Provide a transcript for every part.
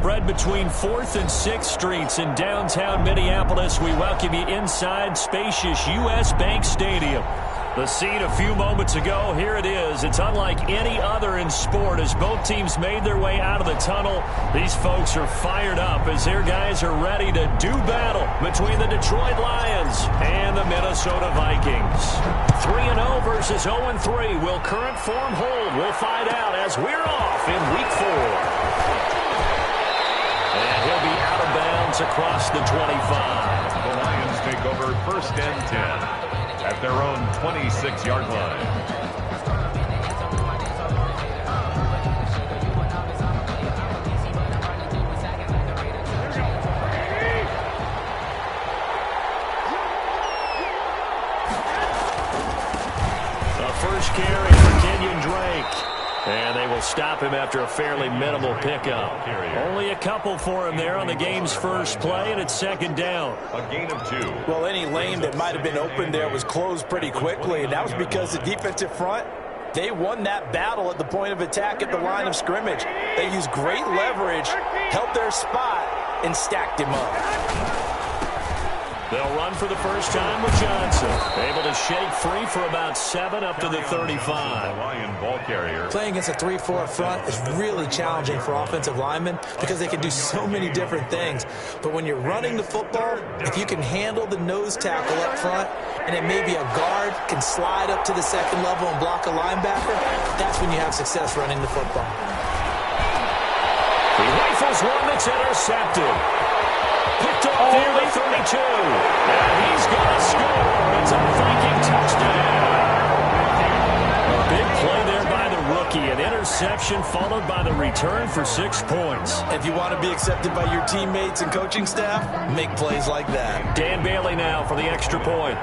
spread between 4th and 6th Streets in downtown Minneapolis. We welcome you inside spacious U.S. Bank Stadium. The scene a few moments ago, here it is. It's unlike any other in sport as both teams made their way out of the tunnel. These folks are fired up as their guys are ready to do battle between the Detroit Lions and the Minnesota Vikings. 3-0 versus 0-3. Will current form hold? We'll find out as we're off in Week 4. And he'll be out of bounds across the 25. The Lions take over 1st and 10. At their own 26-yard line. The first carry for Kenyon Drake. And they will stop him after a fairly minimal pickup. Only a couple for him there on the game's first play, and it's 2nd down. A gain of 2. Well, any lane that might have been open there was closed pretty quickly, and that was because the defensive front, they won that battle at the point of attack at the line of scrimmage. They used great leverage, held their spot, and stacked him up. They'll run for the first time with Johnson. Able to shake free for about 7 up to the 35. Lion ball carrier. Playing against a 3-4 front is really challenging for offensive linemen because they can do so many different things. But when you're running the football, if you can handle the nose tackle up front, and then maybe a guard can slide up to the 2nd level and block a linebacker, that's when you have success running the football. He rifles one that's intercepted. Picked off near the 32. And he's going to score. It's a Viking touchdown. A big play there by the rookie. An interception followed by the return for 6 points. If you want to be accepted by your teammates and coaching staff, make plays like that. Dan Bailey now for the extra point.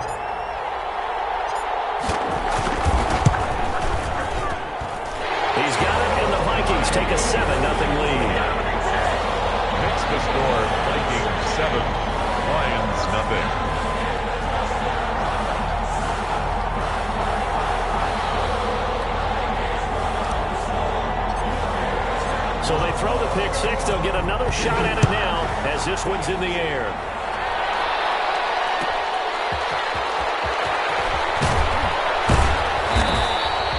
He's got it, and the Vikings take a 7-0 lead. Makes the score Vikings 7, Lions nothing. So they throw the pick 6. They'll get another shot at it now as this one's in the air.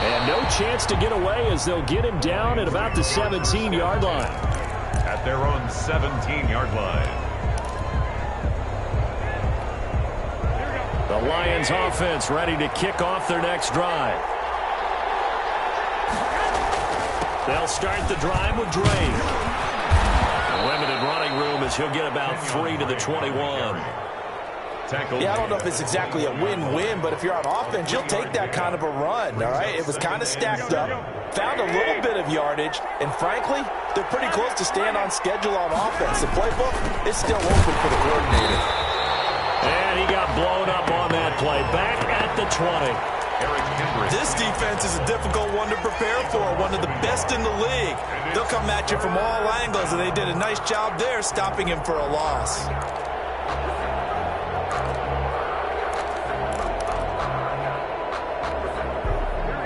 And no chance to get away as they'll get him down at about the 17-yard line. At their own 17-yard line. The Lions offense ready to kick off their next drive. They'll start the drive with Drake. Limited running room as he'll get about 3 to the 21. Yeah, I don't know if it's exactly a win-win, but if you're on offense, you'll take that kind of a run, all right? It was kind of stacked up, found a little bit of yardage, and frankly, they're pretty close to staying on schedule on offense. The playbook is still open for the coordinator. And he got blown up on that play. Back at the 20. This defense is a difficult one to prepare for, one of the best in the league. They'll come at you from all angles, and they did a nice job there stopping him for a loss.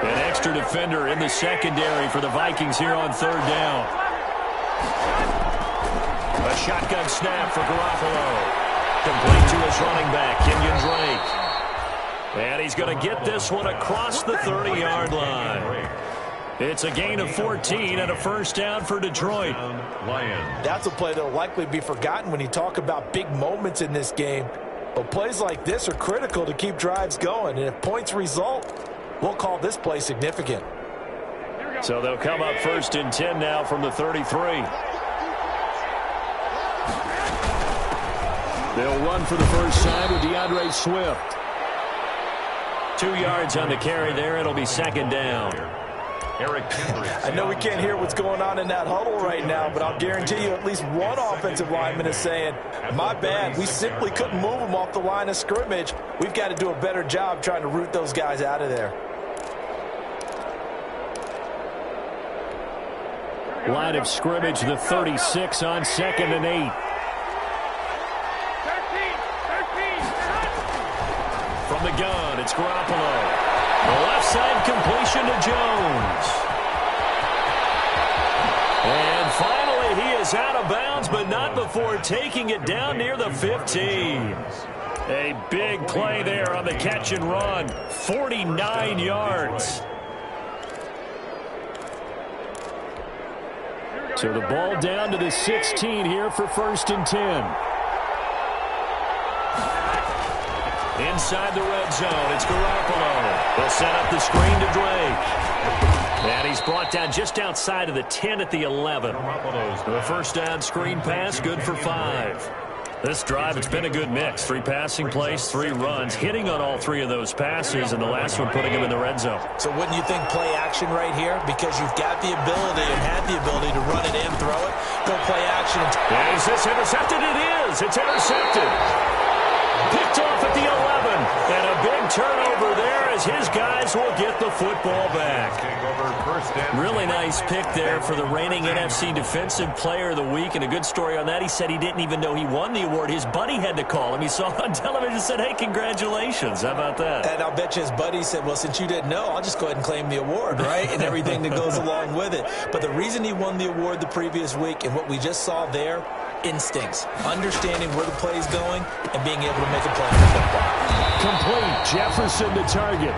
An extra defender in the secondary for the Vikings here on 3rd down. A shotgun snap for Garoppolo. Complete to his running back, Kenyon Drake. And he's going to get this one across the 30-yard line. It's a gain of 14 and a first down for Detroit. That's a play that will likely be forgotten when you talk about big moments in this game. But plays like this are critical to keep drives going. And if points result, we'll call this play significant. So they'll come up 1st and 10 now from the 33. They'll run for the first time with DeAndre Swift. 2 yards on the carry there. It'll be 2nd down. I know we can't hear what's going on in that huddle right now, but I'll guarantee you at least one offensive lineman is saying, my bad, we simply couldn't move them off the line of scrimmage. We've got to do a better job trying to root those guys out of there. Line of scrimmage, the 36 on 2nd and 8. From the gun, it's Garoppolo. The left side completion to Jones. And finally, he is out of bounds, but not before taking it down near the 15. A big play there on the catch and run. 49 yards. So the ball down to the 16 here for 1st and 10. Inside the red zone, it's Garoppolo. They'll set up the screen to Drake. And he's brought down just outside of the 10 at the 11. The first down screen pass, good for 5. This drive, it's been a good mix. 3 passing plays, 3 runs, hitting on all 3 of those passes, and the last one putting him in the red zone. So wouldn't you think play action right here? Because you've got the ability and had the ability to run it and throw it. Go play action. Is this intercepted? It is. It's intercepted. Picked off at the 11. And a big turnover there as his guys will get the football back. Really nice pick there for the reigning NFC Defensive Player of the Week. And a good story on that. He said he didn't even know he won the award. His buddy had to call him. He saw it on television and said, hey, congratulations. How about that? And I'll bet you his buddy said, well, since you didn't know, I'll just go ahead and claim the award, right? And everything that goes along with it. But the reason he won the award the previous week and what we just saw there, instincts, understanding where the play is going and being able to make a play on the football. Complete. Jefferson to target.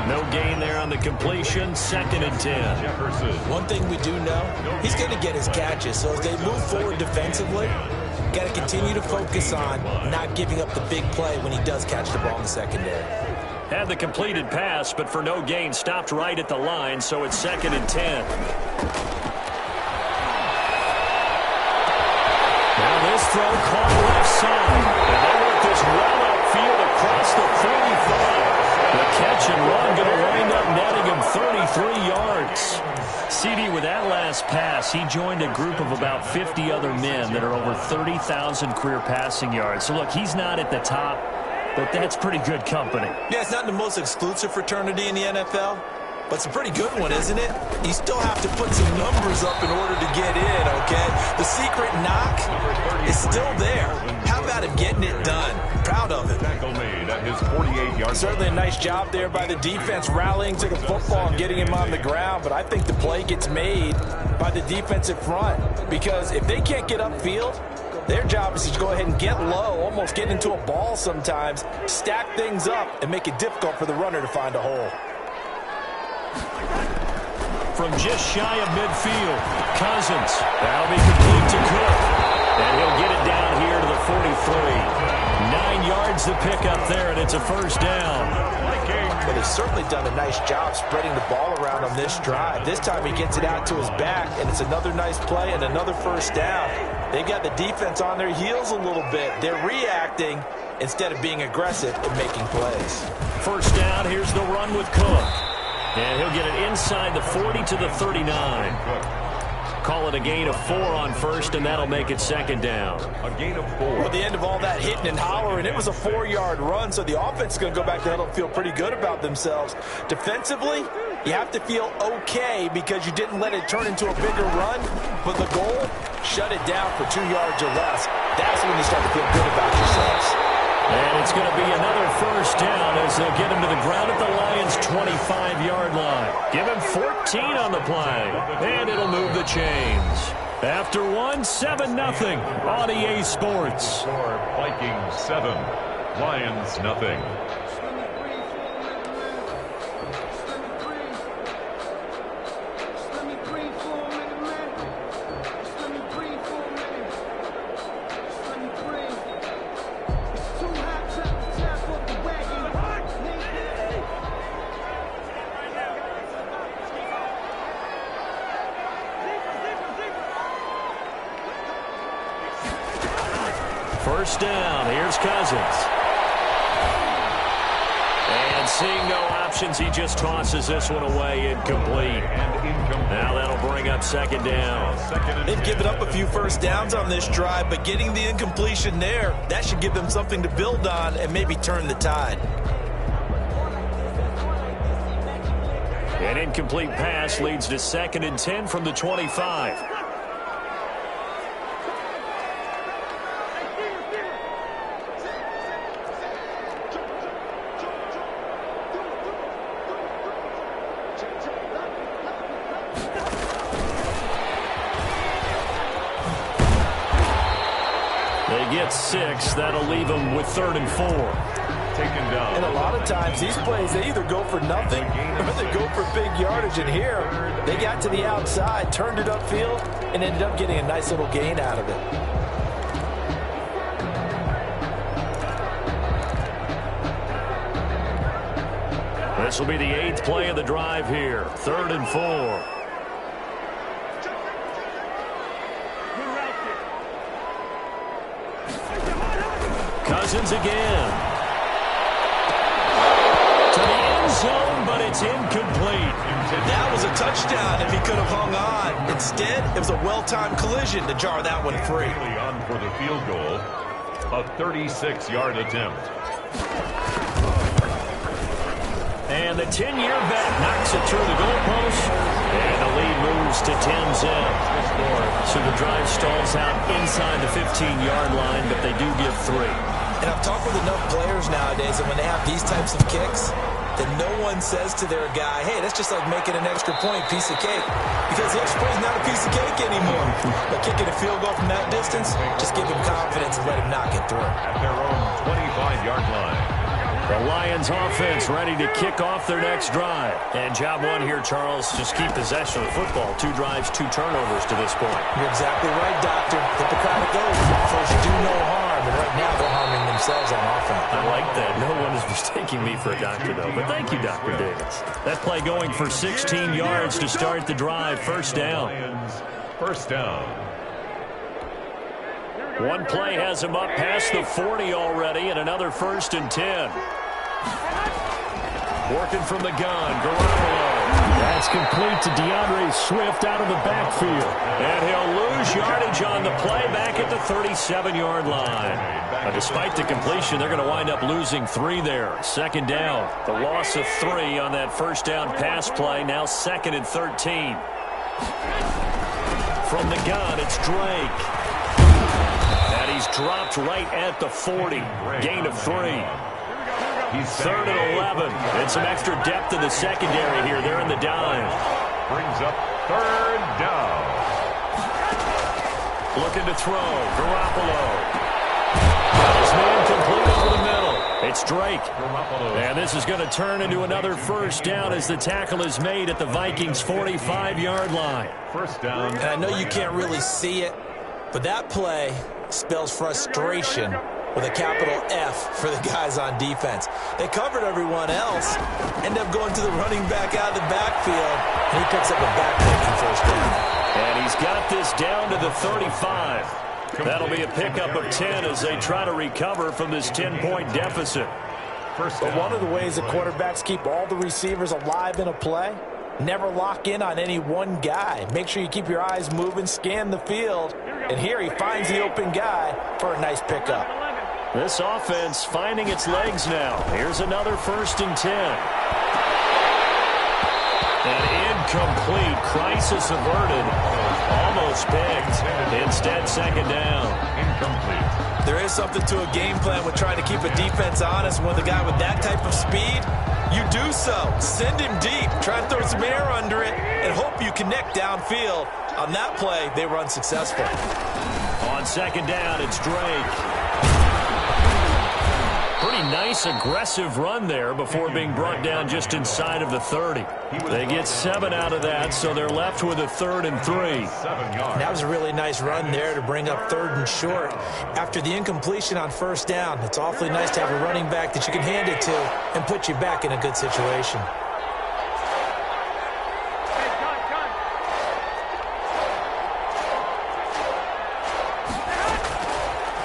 No gain there on the completion. 2nd and 10. One thing we do know, he's going to get his catches. So as they move forward defensively, got to continue to focus on not giving up the big play when he does catch the ball in the secondary. Had the completed pass, but for no gain, stopped right at the line, so it's 2nd and 10. Now this throw caught left side. And they work this well upfield across the 45. The catch and run going to wind up netting him 33 yards. CD, with that last pass, he joined a group of about 50 other men that are over 30,000 career passing yards. So, look, he's not at the top, but that's pretty good company. Yeah, it's not the most exclusive fraternity in the NFL, but it's a pretty good one, isn't it? You still have to put some numbers up in order to get in, okay? The secret knock is still there. How about him getting it done? Proud of it. Tackle made at his 48-yard. Certainly a nice job there by the defense rallying to the football and getting him on the ground, but I think the play gets made by the defensive front because if they can't get upfield, their job is to go ahead and get low, almost get into a ball sometimes, stack things up, and make it difficult for the runner to find a hole. From just shy of midfield, Cousins. That'll be complete to Cook. And he'll get it down here to the 43. 9 yards to pick up there, and it's a first down. But he's certainly done a nice job spreading the ball around on this drive. This time he gets it out to his back, and it's another nice play and another first down. They've got the defense on their heels a little bit. They're reacting instead of being aggressive and making plays. First down, here's the run with Cook. And he'll get it inside the 40 to the 39. Call it a gain of 4 on first, and that'll make it 2nd down. A gain of 4. At the end of all that hitting and hollering, it was a 4-yard run, so the offense is going to go back to huddle and feel pretty good about themselves. Defensively, you have to feel okay because you didn't let it turn into a bigger run, but the goal, shut it down for 2 yards or less. That's when you start to feel good about yourselves. And it's going to be another first down as they'll get him to the ground at the Lions' 25-yard line. Give him 14 on the play, and it'll move the chains. After 1, 7-0 on EA Sports. Vikings 7, Lions nothing. First down, here's Cousins. And seeing no options, he just tosses this one away, incomplete. Now that'll bring up 2nd down. They've given up a few first downs on this drive, but getting the incompletion there, that should give them something to build on and maybe turn the tide. An incomplete pass leads to 2nd and 10 from the 25. They get 6. That'll leave them with 3rd and 4. Taken down. And a lot of times, these plays, they either go for nothing or they go for big yardage. And here, they got to the outside, turned it upfield, and ended up getting a nice little gain out of it. This will be the 8th play of the drive here. 3rd and 4. Cousins again. To the end zone, but it's incomplete. That was a touchdown if he could have hung on. Instead, it was a well-timed collision to jar that one free. On for the field goal. A 36-yard attempt. And the 10-year vet knocks it through the goalpost. And the lead moves to 10-zip. So the drive stalls out inside the 15-yard line, but they do give 3. And I've talked with enough players nowadays that when they have these types of kicks, that no one says to their guy, hey, that's just like making an extra point, piece of cake. Because the extra point is not a piece of cake anymore. But kicking a field goal from that distance, just give him confidence and let him knock it through. At their own 25-yard line. The Lions offense ready to kick off their next drive. And job one here, Charles, just keep possession of the football. 2 drives, 2 turnovers to this point. You're exactly right, Doctor. Hippocratic oath. First, do no harm. And right now, they're harming themselves on offense. I like that. No one is mistaking me for a doctor, though. But thank you, Dr. Davis. That play going for 16 yards to start the drive. First down. Lions, first down. One play has him up past the 40 already, and another 1st and 10. Working from the gun, Garoppolo. That's complete to DeAndre Swift out of the backfield. And he'll lose yardage on the play back at the 37-yard line. Despite the completion, they're going to wind up losing 3 there. 2nd down. The loss of 3 on that first down pass play. Now 2nd and 13. From the gun, it's Drake. And he's dropped right at the 40. Gain of 3. He's 3rd and 11. And some extra depth in the secondary here. They're in the dime. Brings up 3rd down. Looking to throw. Garoppolo. His man complete over the middle. It's Drake. And this is going to turn into another first down as the tackle is made at the Vikings' 45-yard line. First down. And I know you can't really see it, but that play spells frustration with a capital F for the guys on defense. They covered everyone else, end up going to the running back out of the backfield, and he picks up a backbreaking first down. And he's got this down to the 35. That'll be a pickup of 10 as they try to recover from this 10-point deficit. But one of the ways that quarterbacks keep all the receivers alive in a play, never lock in on any one guy. Make sure you keep your eyes moving, scan the field, and here he finds the open guy for a nice pickup. This offense finding its legs now. Here's another 1st and 10. And incomplete. Crisis averted. Almost picked. Instead, 2nd down. Incomplete. There is something to a game plan with trying to keep a defense honest. When the guy with that type of speed, you do so. Send him deep. Try and throw some air under it and hope you connect downfield. On that play, they were unsuccessful. On 2nd down, it's Drake. Pretty nice, aggressive run there before being brought down just inside of the 30. They get 7 out of that, so they're left with a 3rd and 3. That was a really nice run there to bring up 3rd and short. After the incompletion on 1st down, it's awfully nice to have a running back that you can hand it to and put you back in a good situation.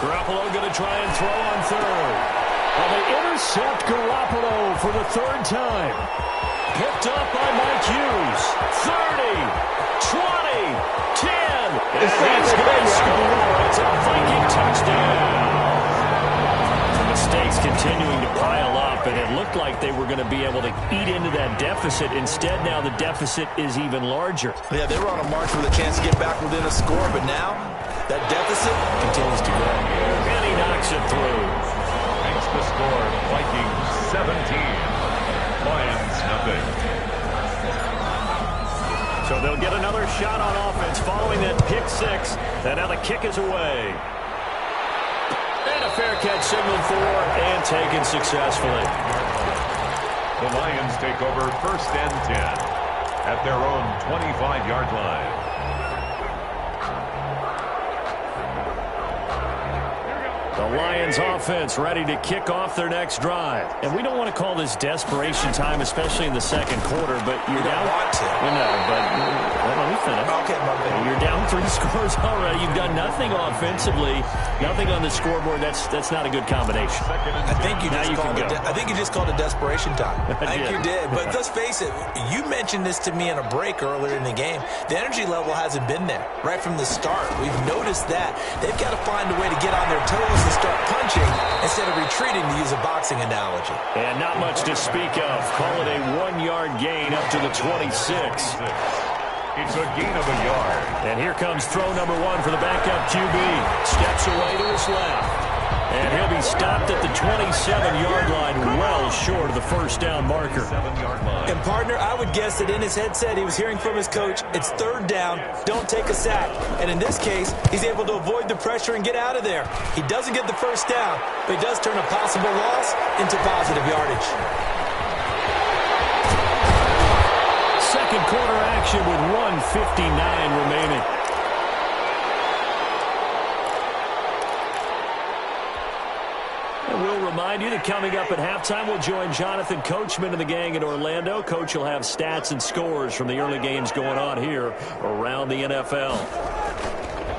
Garoppolo going to try and throw on 3rd. And they intercept Garoppolo for the 3rd time. Picked up by Mike Hughes. 30, 20, 10. And he's going to score. It's a Viking touchdown. The mistakes continuing to pile up, and it looked like they were going to be able to eat into that deficit. Instead, now the deficit is even larger. Yeah, they were on a march with a chance to get back within a score, but now that deficit continues to grow. And he knocks it through. Makes the score Vikings 17, Lions nothing. So they'll get another shot on offense following that pick 6. And now the kick is away. fair catch signaled for and taken successfully. The Lions take over 1st and 10 at their own 25-yard line. The Lions offense ready to kick off their next drive. And we don't want to call this desperation time, especially in the second quarter, but you're down. Want to. No, but let me finish. Okay, my bad. You're down 3 scores already. You've done nothing offensively, nothing on the scoreboard. That's not a good combination. I think you just called it desperation time. I think you did. But let's face it, you mentioned this to me in a break earlier in the game. The energy level hasn't been there right from the start. We've noticed that. They've got to find a way to get on their toes and start punching instead of retreating, to use a boxing analogy. And not much to speak of. Call it a 1-yard gain up to the 26. It's a gain of a yard. And here comes throw number 1 for the backup QB. Steps away to his left. And he'll be stopped at the 27-yard line, well short of the first down marker. And, partner, I would guess that in his headset he was hearing from his coach, it's 3rd down, don't take a sack. And in this case, he's able to avoid the pressure and get out of there. He doesn't get the first down, but he does turn a possible loss into positive yardage. Second quarter action with 1:59 remaining. And we'll remind you that coming up at halftime, we'll join Jonathan Coachman and the gang in Orlando. Coach will have stats and scores from the early games going on here around the NFL.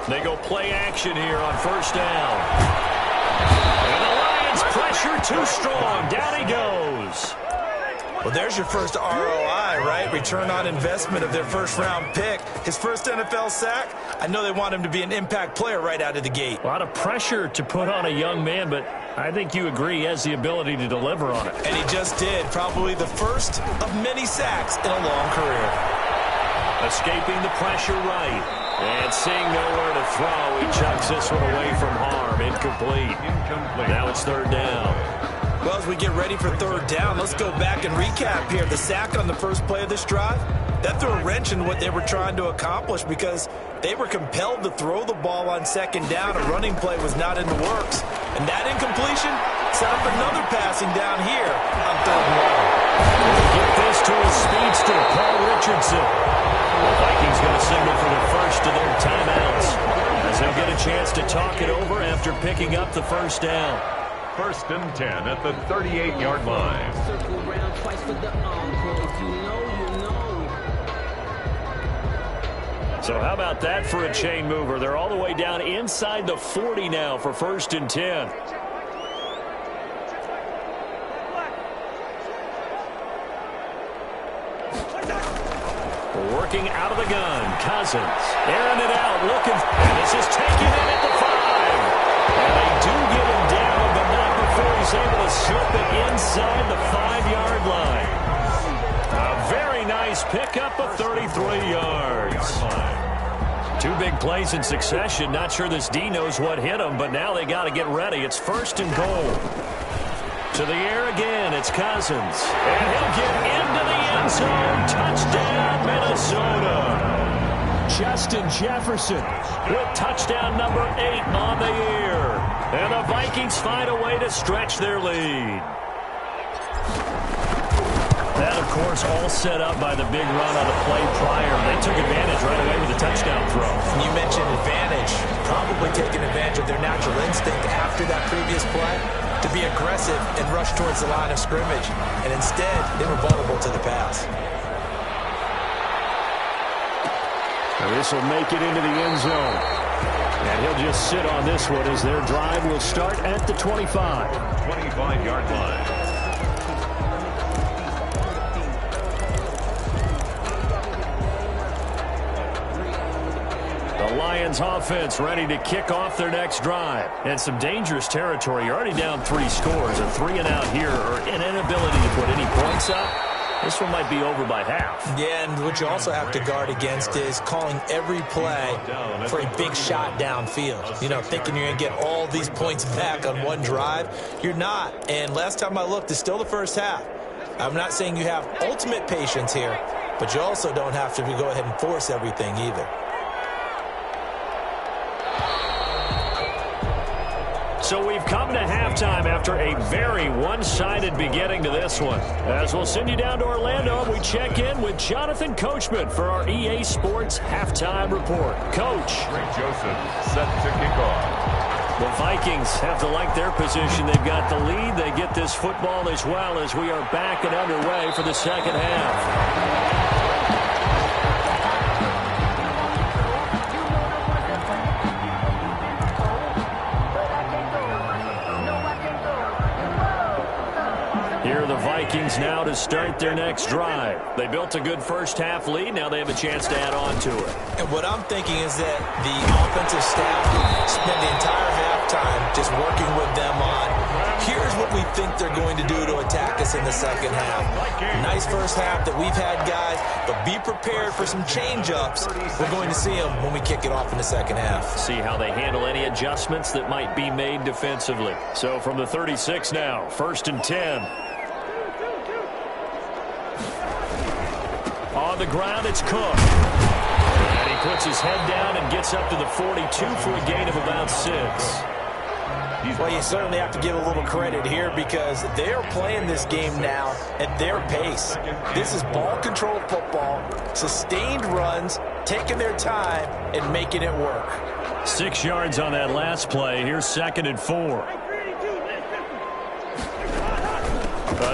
They go play action here on first down. And the Lions pressure too strong. Down he goes. Well, there's your first ROI, right? Return on investment of their first-round pick. His first NFL sack, I know they want him to be an impact player right out of the gate. A lot of pressure to put on a young man, but I think you agree he has the ability to deliver on it. And he just did. Probably the first of many sacks in a long career. Escaping the pressure right. And seeing nowhere to throw, he chucks this one away from harm. Incomplete. Now it's 3rd down. Well, as we get ready for 3rd down, let's go back and recap here. The sack on the first play of this drive, that threw a wrench in what they were trying to accomplish because they were compelled to throw the ball on 2nd down. A running play was not in the works. And that incompletion set up another passing down here on 3rd and 1. Get this to his speedster, Paul Richardson. The Vikings going to signal for the first of their timeouts as they'll get a chance to talk it over after picking up the first down. 1st and 10 at the 38-yard line. So how about that for a chain mover? They're all the way down inside the 40 now for 1st and 10. Working out of the gun, Cousins. Airing it out, looking. And this is taken in at the 5. And they do get him down, but not before he's able to slip it inside the 5-yard line. A very nice pickup of 33 yards. 2 big plays in succession. Not sure this D knows what hit him, but now they got to get ready. It's 1st and goal. To the air again, it's Cousins. And he'll get into the end zone. Touchdown, Minnesota. Justin Jefferson with touchdown number 8 on the year. And the Vikings find a way to stretch their lead. That, of course, all set up by the big run on the play prior. They took advantage right away with the touchdown throw. And you mentioned advantage. Probably taking advantage of their natural instinct after that previous play to be aggressive and rush towards the line of scrimmage. And instead, they were vulnerable to the pass. Now this will make it into the end zone. And he'll just sit on this one as their drive will start at the 25. 25-yard line. The Lions offense ready to kick off their next drive. And some dangerous territory. You're already down 3 scores. A 3-and-out here or an inability to put any points up. This one might be over by half. Yeah, and what you also have to guard against is calling every play for a big shot downfield. You know, thinking you're going to get all these points back on one drive. You're not. And last time I looked, it's still the first half. I'm not saying you have ultimate patience here, but you also don't have to go ahead and force everything either. So we've come to halftime after a very one-sided beginning to this one. As we'll send you down to Orlando, we check in with Jonathan Coachman for our EA Sports Halftime Report. Coach. Ray Joseph set to kick off. The Vikings have to like their position. They've got the lead. They get this football as well as we are back and underway for the second half. Here are the Vikings now to start their next drive. They built a good first-half lead. Now they have a chance to add on to it. And what I'm thinking is that the offensive staff spent the entire halftime just working with them on, here's what we think they're going to do to attack us in the second half. Nice first half that we've had, guys, but be prepared for some change-ups. We're going to see them when we kick it off in the second half. See how they handle any adjustments that might be made defensively. So from the 36 now, 1st and 10. On the ground, it's Cook. And he puts his head down and gets up to the 42 for a gain of about 6. Well, you certainly have to give a little credit here because they're playing this game now at their pace. This is ball control football, sustained runs, taking their time, and making it work. 6 yards on that last play. Here's 2nd and 4.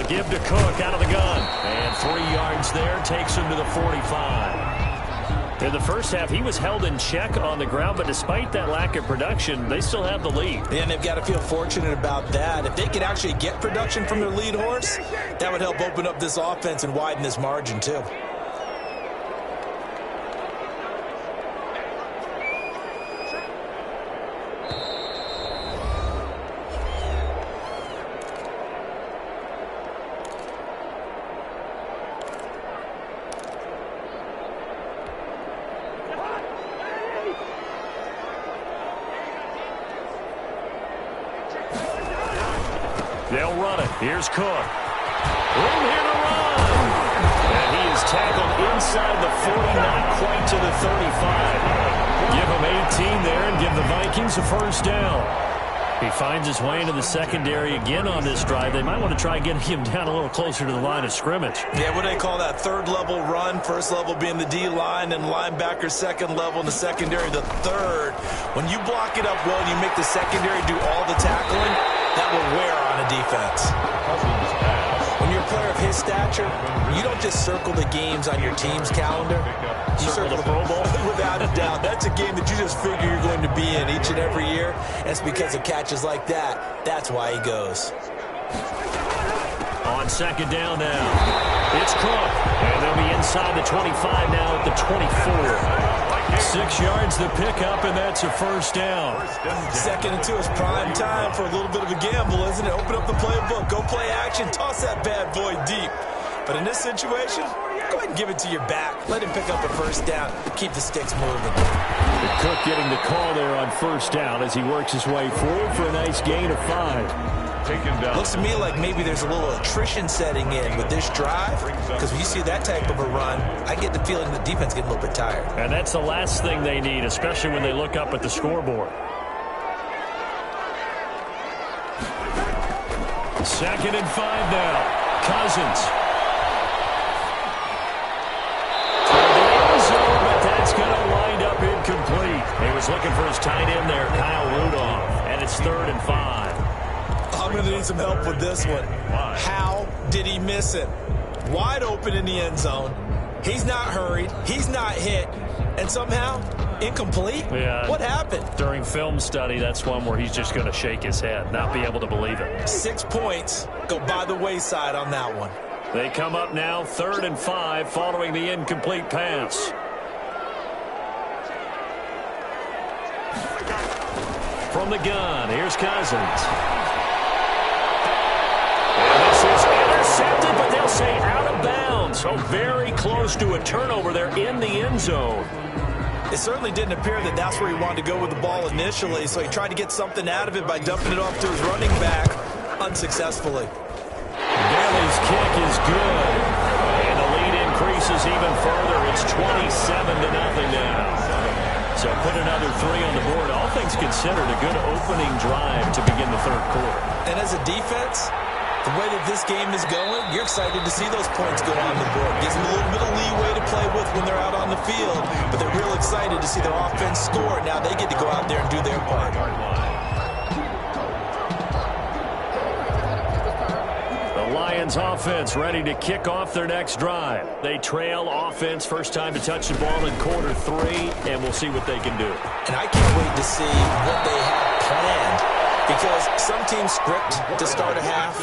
Give to Cook out of the gun. And 3 yards there takes him to the 45. In the first half, he was held in check on the ground, but despite that lack of production, they still have the lead. And they've got to feel fortunate about that. If they could actually get production from their lead horse, that would help open up this offense and widen this margin, too. They'll run it. Here's Cook. Room here to run. And he is tackled inside the 40, not quite to the 35. Give him 18 there and give the Vikings a first down. He finds his way into the secondary again on this drive. They might want to try getting him down a little closer to the line of scrimmage. Yeah, what do they call that? Third level run. First level being the D-line and linebacker second level in the secondary the third. When you block it up well and you make the secondary do all the tackling, that will wear on a defense. When you're a player of his stature, you don't just circle the games on your team's calendar. You circle the Pro Bowl. Without a doubt. That's a game that you just figure you're going to be in each and every year. And it's because of catches like that. That's why he goes. On 2nd down now, it's Cook. And they'll be inside the 25 now at the 24. 6 yards the pickup, and that's a first down. 2nd and 2 is prime time for a little bit of a gamble, isn't it? Open up the playbook, go play action, toss that bad boy deep. But in this situation, go ahead and give it to your back. Let him pick up a first down. Keep the sticks moving. Cook getting the call there on first down as he works his way forward for a nice gain of 5. Taken down. Looks to me like maybe there's a little attrition setting in with this drive, because when you see that type of a run, I get the feeling the defense getting a little bit tired. And that's the last thing they need, especially when they look up at the scoreboard. 2nd and 5 now. Cousins. Toward the end zone, but that's going to wind up incomplete. He was looking for his tight end there, Kyle Rudolph. And it's 3rd and 5. I'm going to need some help with this one. How did he miss it? Wide open in the end zone. He's not hurried. He's not hit. And somehow, incomplete? Yeah. What happened? During film study, that's one where he's just going to shake his head, not be able to believe it. 6 points go by the wayside on that one. They come up now 3rd and 5 following the incomplete pass. From the gun, here's Cousins. And this is intercepted, but they'll say out of bounds. So very close to a turnover there in the end zone. It certainly didn't appear that that's where he wanted to go with the ball initially, so he tried to get something out of it by dumping it off to his running back unsuccessfully. Bailey's kick is good. And the lead increases even further. It's 27-0 now. So put another 3 on the board. All things considered, a good opening drive to begin third quarter. And as a defense, the way that this game is going, you're excited to see those points go on the board. Gives them a little bit of leeway to play with when they're out on the field, but they're real excited to see their offense score. Now they get to go out there and do their part. Lions offense ready to kick off their next drive. They trail offense, first time to touch the ball in quarter 3, and we'll see what they can do. And I can't wait to see what they have planned, because some teams script to start a half.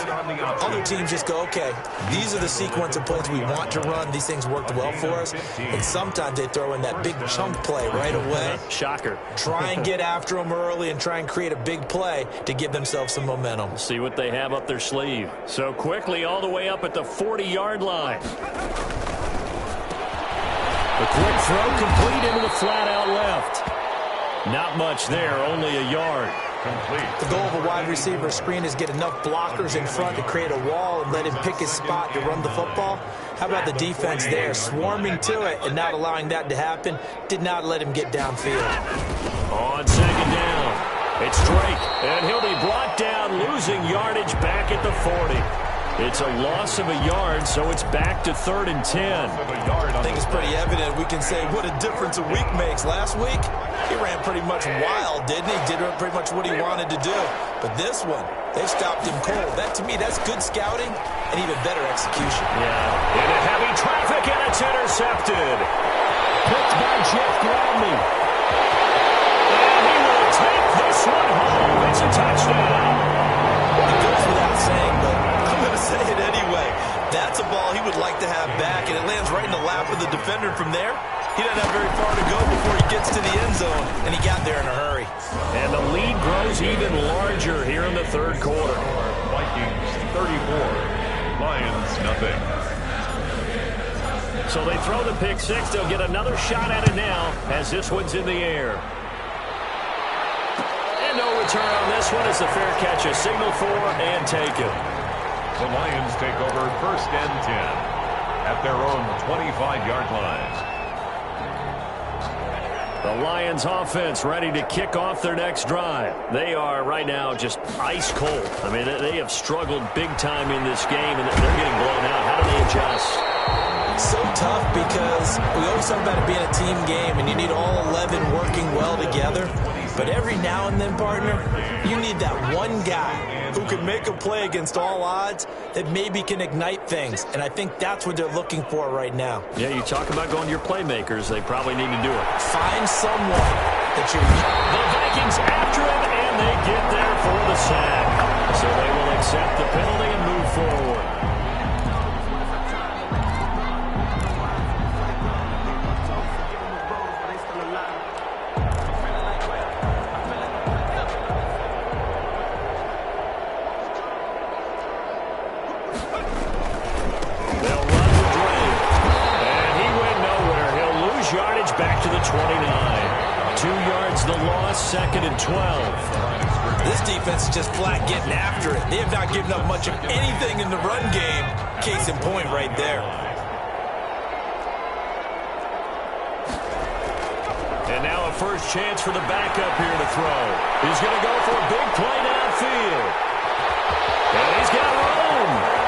Other teams just go, okay, these are the sequence of plays we want to run. These things worked well for us. And sometimes they throw in that big chunk play right away. Shocker. Try and get after them early and try and create a big play to give themselves some momentum. See what they have up their sleeve. So quickly all the way up at the 40-yard line. The quick throw complete into the flat out left. Not much there, only a yard. Complete. The goal of a wide receiver screen is get enough blockers in front to create a wall and let him pick his spot to run the football. How about the defense there, swarming to it and not allowing that to happen? Did not let him get downfield. On second down, it's Drake, and he'll be brought down, losing yardage back at the 40. It's a loss of a yard, so it's back to 3rd and 10. I think it's pretty evident. We can say what a difference a week makes. Last week, he ran pretty much wild, didn't he? Did pretty much what he wanted to do. But this one, they stopped him cold. That, to me, that's good scouting and even better execution. Yeah, into heavy traffic, and it's intercepted. Picked by Jeff Gladney. And he will take this one home. It's a touchdown. It goes without saying, but I'm going to say it anyway. That's a ball he would like to have back, and it lands right in the lap of the defender from there. He doesn't have very far to go before he gets to the end zone, and he got there in a hurry. And the lead grows even larger here in the third quarter. Vikings 34, Lions nothing. So they throw the pick six. They'll get another shot at it now as this one's in the air. And no return on this one as the fair catch is signaled for and taken. The Lions take over 1st and 10 at their own 25-yard line. The Lions offense ready to kick off their next drive. They are right now just ice cold. I mean, they have struggled big time in this game, and they're getting blown out. How do they adjust? So tough because we always talk about it being a team game, and you need all 11 working well together. But every now and then, partner, you need that one guy who can make a play against all odds that maybe can ignite things. And I think that's what they're looking for right now. Yeah, you talk about going to your playmakers. They probably need to do it. Find someone that you're... The Vikings after him, and they get there for the sack. So they will accept the penalty and move forward. Back to the 29. 2 yards the loss, 2nd and 12. This defense is just flat getting after it. They have not given up much of anything in the run game. Case in point right there. And now a first chance for the backup here to throw. He's going to go for a big play downfield. And he's got room.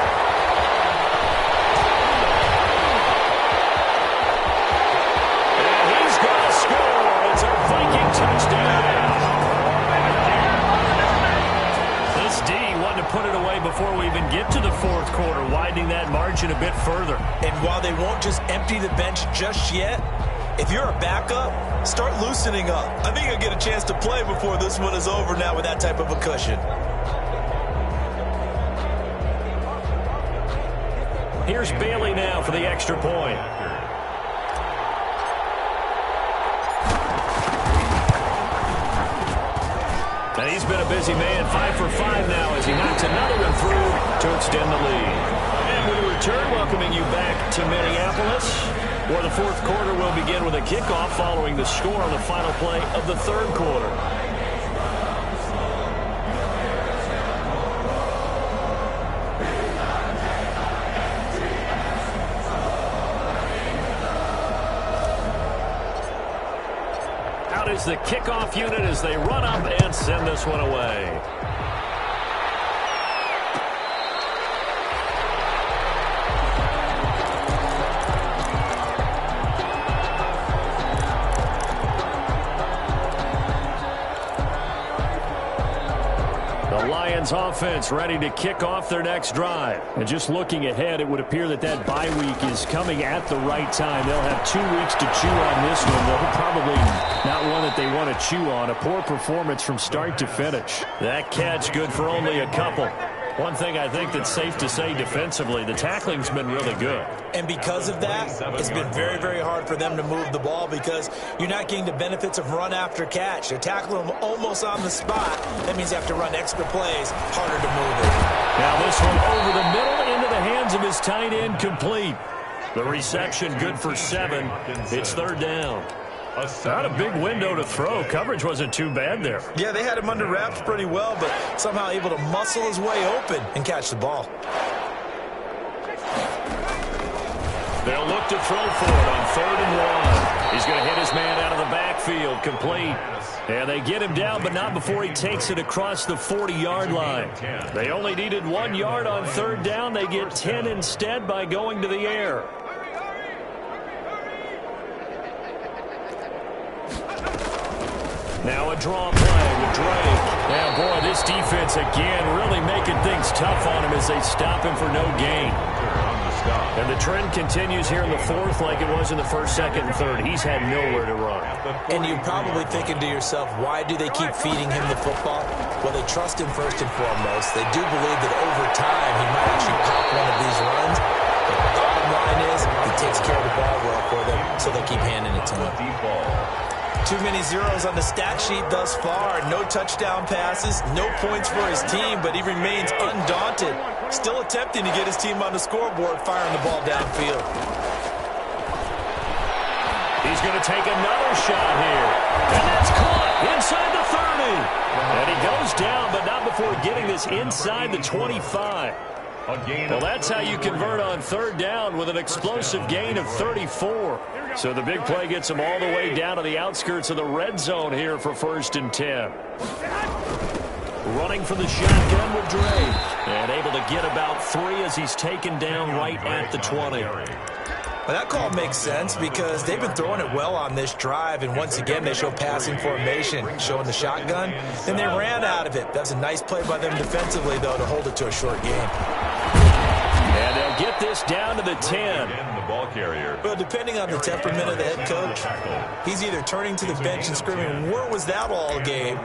Put it away before we even get to the fourth quarter, widening that margin a bit further. And while they won't just empty the bench just yet, if you're a backup, start loosening up. I think you'll get a chance to play before this one is over now with that type of a cushion. Here's Bailey now for the extra point. And he's been a busy man, 5 for 5 now as he knocks another one through to extend the lead. And when we return, welcoming you back to Minneapolis, where the fourth quarter will begin with a kickoff following the score on the final play of the third quarter. Is the kickoff unit as they run up and send this one away. The Lions offense ready to kick off their next drive. And just looking ahead, it would appear that that bye week is coming at the right time. They'll have 2 weeks to chew on this one, though probably not one that they want to chew on. A poor performance from start to finish. That catch good for only a couple. One thing I think that's safe to say defensively, the tackling's been really good. And because of that, it's been very, very hard for them to move the ball because you're not getting the benefits of run after catch. They're tackling them almost on the spot. That means you have to run extra plays, harder to move it. Now this one over the middle into the hands of his tight end, complete. The reception good for 7. It's 3rd down. Not a big window to throw. Coverage wasn't too bad there. Yeah, they had him under wraps pretty well, but somehow able to muscle his way open and catch the ball. They'll look to throw for it on 3rd and 1. He's going to hit his man out of the backfield, complete. And they get him down, but not before he takes it across the 40-yard line. They only needed 1 yard on 3rd down. They get 10 instead by going to the air. Now a draw play with Drake. Now, boy, this defense again really making things tough on him as they stop him for no gain. And the trend continues here in the 4th like it was in the 1st, 2nd, and 3rd. He's had nowhere to run. And you're probably thinking to yourself, why do they keep feeding him the football? Well, they trust him first and foremost. They do believe that over time he might actually pop one of these runs. But the bottom line is he takes care of the ball well for them, so they keep handing it to him. Too many zeros on the stat sheet thus far. No touchdown passes, no points for his team, but he remains undaunted. Still attempting to get his team on the scoreboard, firing the ball downfield. He's going to take another shot here. And that's caught inside the 30. And he goes down, but not before getting this inside the 25. Well, that's how you convert on 3rd down with an explosive gain of 34. So the big play gets him all the way down to the outskirts of the red zone here for 1st and 10. Running for the shotgun with Drake. And able to get about 3 as he's taken down right at the 20. Well, that call makes sense because they've been throwing it well on this drive, and once again they show passing formation, showing the shotgun, and they ran out of it. That's a nice play by them defensively, though, to hold it to a short game. And they'll get this down to the 10. The ball carrier. Well, depending on the temperament of the head coach, he's either turning to the bench and screaming, where was that all game?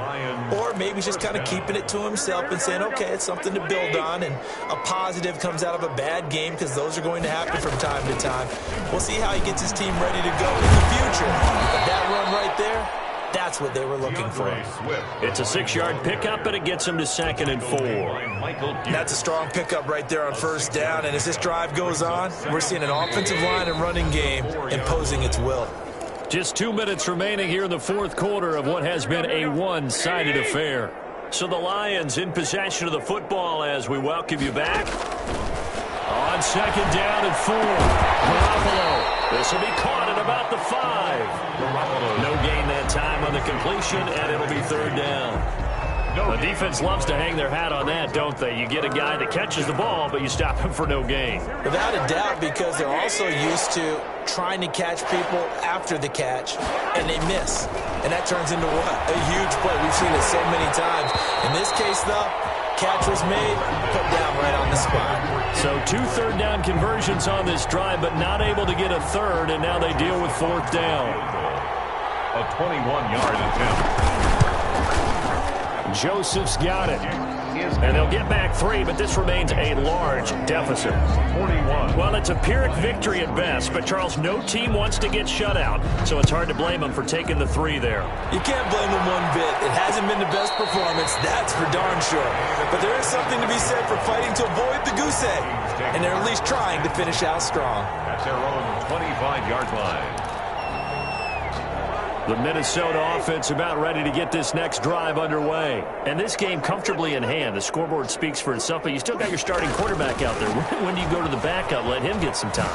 Or maybe he's just kind of keeping it to himself and saying, okay, it's something to build on, and a positive comes out of a bad game because those are going to happen from time to time. We'll see how he gets his team ready to go in the future. But that run right there, that's what they were looking for. It's a 6-yard pickup, and it gets him to 2nd and 4. That's a strong pickup right there on 1st down. And as this drive goes on, we're seeing an offensive line and running game imposing its will. Just 2 minutes remaining here in the 4th quarter of what has been a one-sided affair. So the Lions in possession of the football as we welcome you back. On 2nd down and 4. Garoppolo. This will be caught at about the 5. No gain that time on the completion, and it'll be 3rd down. The defense loves to hang their hat on that, don't they? You get a guy that catches the ball, but you stop him for no gain. Without a doubt, because they're also used to trying to catch people after the catch, and they miss. And that turns into what? A huge play. We've seen it so many times. In this case, though, catch was made, put down right on the spot. So 2 3rd down conversions on this drive, but not able to get a 3rd, and now they deal with 4th down. A 21-yard attempt. Joseph's got it. And they'll get back 3, but this remains a large deficit. 41. Well, it's a Pyrrhic victory at best, but, Charles, no team wants to get shut out, so it's hard to blame them for taking the 3 there. You can't blame them one bit. It hasn't been the best performance, that's for darn sure. But there is something to be said for fighting to avoid the goose egg, and they're at least trying to finish out strong. At their own 25-yard line. The Minnesota offense about ready to get this next drive underway. And this game comfortably in hand. The scoreboard speaks for itself, but you still got your starting quarterback out there. When do you go to the backup? Let him get some time.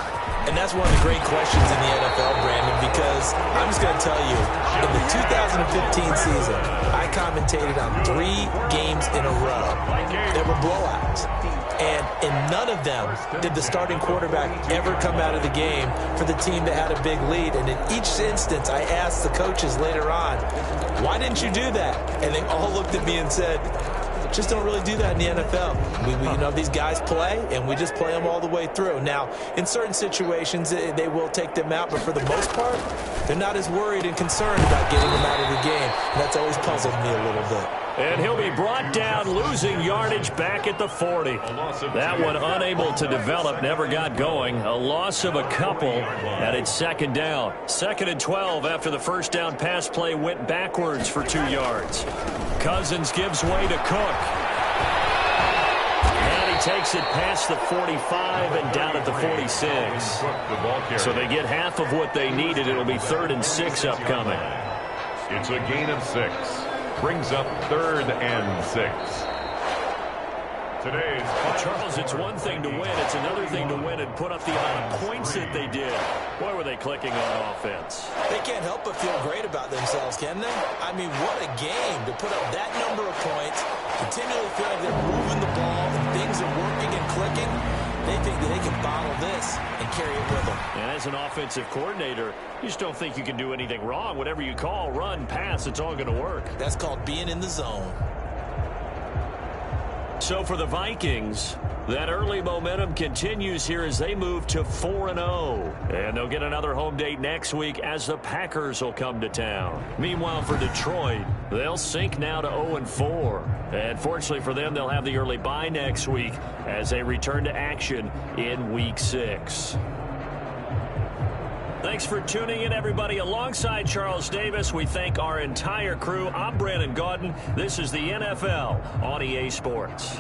And that's one of the great questions in the NFL, Brandon, because I'm just going to tell you, in the 2015 season, I commentated on 3 games in a row that were blowouts. And in none of them did the starting quarterback ever come out of the game for the team that had a big lead. And in each instance, I asked the coaches later on, why didn't you do that? And they all looked at me and said, just don't really do that in the NFL. We you know, these guys play, and we just play them all the way through. Now, in certain situations, they will take them out, but for the most part, they're not as worried and concerned about getting them out of the game. And that's always puzzled me a little bit. And he'll be brought down, losing yardage back at the 40. That one unable to develop, never got going. A loss of a couple, and it's second down. 2nd and 12 after the first down pass play went backwards for 2 yards. Cousins gives way to Cook. And he takes it past the 45 and down at the 46. So they get half of what they needed. It'll be 3rd and 6 upcoming. It's a gain of 6. Brings up 3rd and 6. Today's Charles, it's one thing to win. It's another thing to win and put up the amount of points that they did. Boy, were they clicking on offense. They can't help but feel great about themselves, can they? I mean, what a game to put up that number of points, continually feel like they're moving the ball, and things are working and clicking. They think that they can bottle this and carry it with them. And as an offensive coordinator, you just don't think you can do anything wrong. Whatever you call, run, pass, it's all going to work. That's called being in the zone. So for the Vikings, that early momentum continues here as they move to 4-0. And they'll get another home date next week as the Packers will come to town. Meanwhile, for Detroit, they'll sink now to 0-4. And fortunately for them, they'll have the early bye next week as they return to action in Week 6. Thanks for tuning in, everybody. Alongside Charles Davis, we thank our entire crew. I'm Brandon Gaudin. This is the NFL on EA Sports.